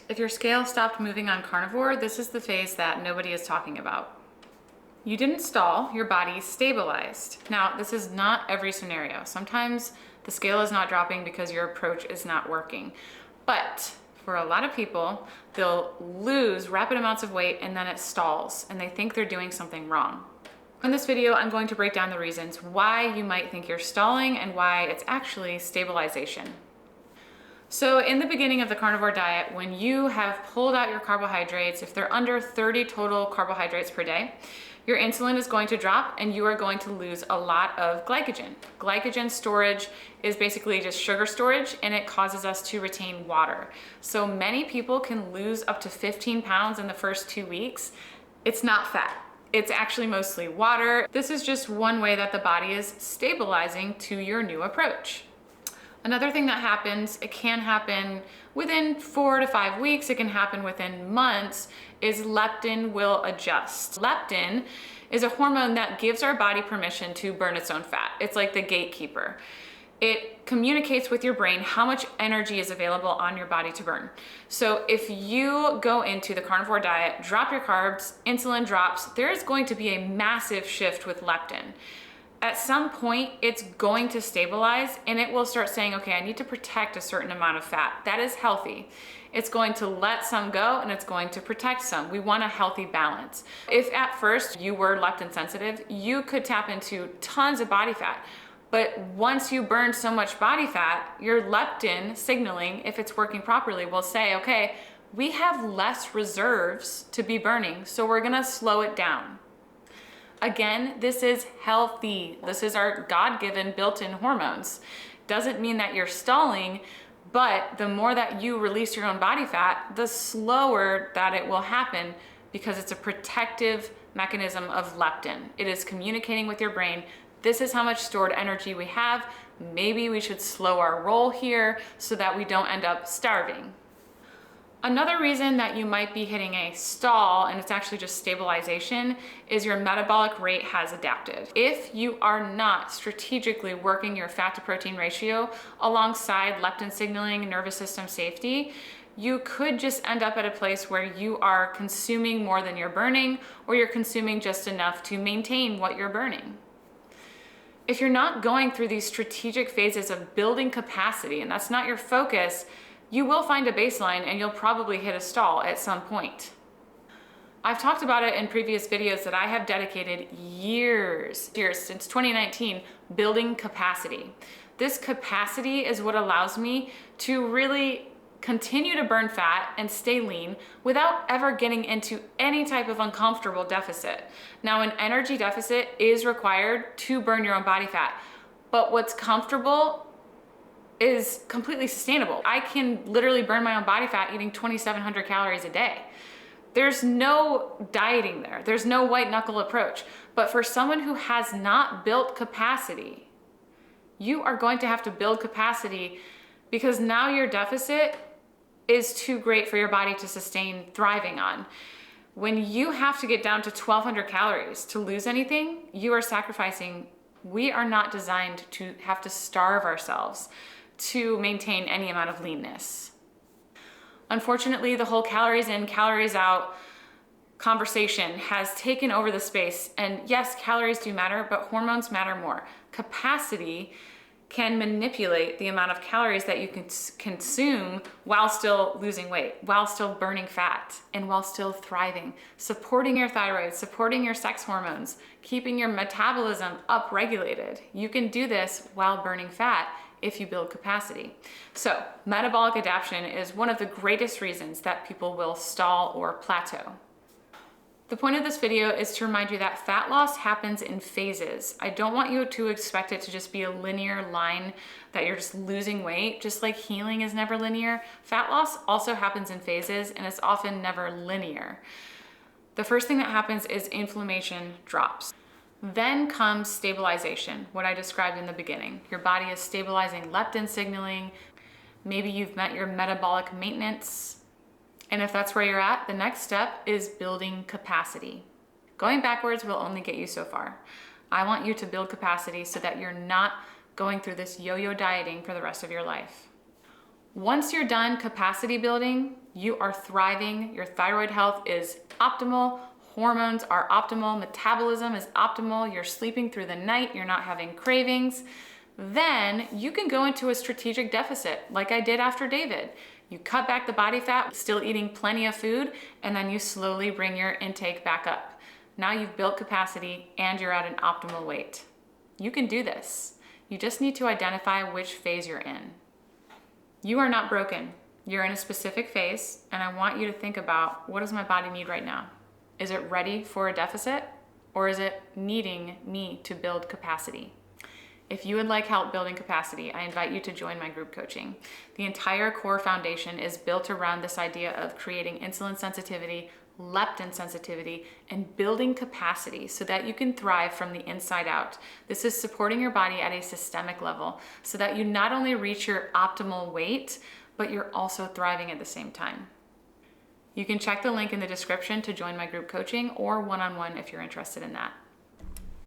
If your scale stopped moving on carnivore, this is the phase that nobody is talking about. You didn't stall, your body stabilized. Now, this is not every scenario. Sometimes the scale is not dropping because your approach is not working. But for a lot of people, they'll lose rapid amounts of weight and then it stalls and they think they're doing something wrong. In this video, I'm going to break down the reasons why you might think you're stalling and why it's actually stabilization. So in the beginning of the carnivore diet, when you have pulled out your carbohydrates, if they're under 30 total carbohydrates per day, your insulin is going to drop and you are going to lose a lot of glycogen. Glycogen storage is basically just sugar storage and it causes us to retain water. So many people can lose up to 15 pounds in the first 2 weeks. It's not fat. It's actually mostly water. This is just one way that the body is stabilizing to your new approach. Another thing that happens, it can happen within 4 to 5 weeks, it can happen within months, is leptin will adjust. Leptin is a hormone that gives our body permission to burn its own fat. It's like the gatekeeper. It communicates with your brain how much energy is available on your body to burn. So if you go into the carnivore diet, drop your carbs, insulin drops, there is going to be a massive shift with leptin. At some point, it's going to stabilize and it will start saying, okay, I need to protect a certain amount of fat. That is healthy. It's going to let some go and it's going to protect some. We want a healthy balance. If at first you were leptin sensitive, you could tap into tons of body fat. But once you burn so much body fat, your leptin signaling, if it's working properly, will say, okay, we have less reserves to be burning, so we're gonna slow it down. Again, this is healthy. This is our God-given built-in hormones. Doesn't mean that you're stalling, but the more that you release your own body fat, the slower that it will happen because it's a protective mechanism of leptin. It is communicating with your brain, this is how much stored energy we have. Maybe we should slow our roll here so that we don't end up starving. Another reason that you might be hitting a stall, and it's actually just stabilization, is your metabolic rate has adapted. If you are not strategically working your fat to protein ratio alongside leptin signaling and nervous system safety, you could just end up at a place where you are consuming more than you're burning, or you're consuming just enough to maintain what you're burning. If you're not going through these strategic phases of building capacity, and that's not your focus, you will find a baseline and you'll probably hit a stall at some point. I've talked about it in previous videos that I have dedicated years since 2019 building capacity. This capacity is what allows me to really continue to burn fat and stay lean without ever getting into any type of uncomfortable deficit. Now, an energy deficit is required to burn your own body fat, but what's comfortable is completely sustainable. I can literally burn my own body fat eating 2,700 calories a day. There's no dieting there. There's no white knuckle approach. But for someone who has not built capacity, you are going to have to build capacity because now your deficit is too great for your body to sustain thriving on. When you have to get down to 1,200 calories to lose anything, you are sacrificing. We are not designed to have to starve ourselves to maintain any amount of leanness. Unfortunately, the whole calories in, calories out conversation has taken over the space. And yes, calories do matter, but hormones matter more. Capacity can manipulate the amount of calories that you can consume while still losing weight, while still burning fat, and while still thriving, supporting your thyroid, supporting your sex hormones, keeping your metabolism upregulated. You can do this while burning fat if you build capacity. So metabolic adaptation is one of the greatest reasons that people will stall or plateau. The point of this video is to remind you that fat loss happens in phases. I don't want you to expect it to just be a linear line that you're just losing weight. Just like healing is never linear, fat loss also happens in phases and it's often never linear. The first thing that happens is inflammation drops. Then comes stabilization, what I described in the beginning. Your body is stabilizing leptin signaling. Maybe you've met your metabolic maintenance. And if that's where you're at, the next step is building capacity. Going backwards will only get you so far. I want you to build capacity so that you're not going through this yo-yo dieting for the rest of your life. Once you're done capacity building, you are thriving, your thyroid health is optimal, hormones are optimal, metabolism is optimal, you're sleeping through the night, you're not having cravings, then you can go into a strategic deficit like I did after David. You cut back the body fat, still eating plenty of food, and then you slowly bring your intake back up. Now you've built capacity and you're at an optimal weight. You can do this. You just need to identify which phase you're in. You are not broken. You're in a specific phase, and I want you to think about, what does my body need right now? Is it ready for a deficit, or is it needing me to build capacity? If you would like help building capacity, I invite you to join my group coaching. The entire core foundation is built around this idea of creating insulin sensitivity, leptin sensitivity, and building capacity so that you can thrive from the inside out. This is supporting your body at a systemic level so that you not only reach your optimal weight, but you're also thriving at the same time. You can check the link in the description to join my group coaching or one-on-one if you're interested in that.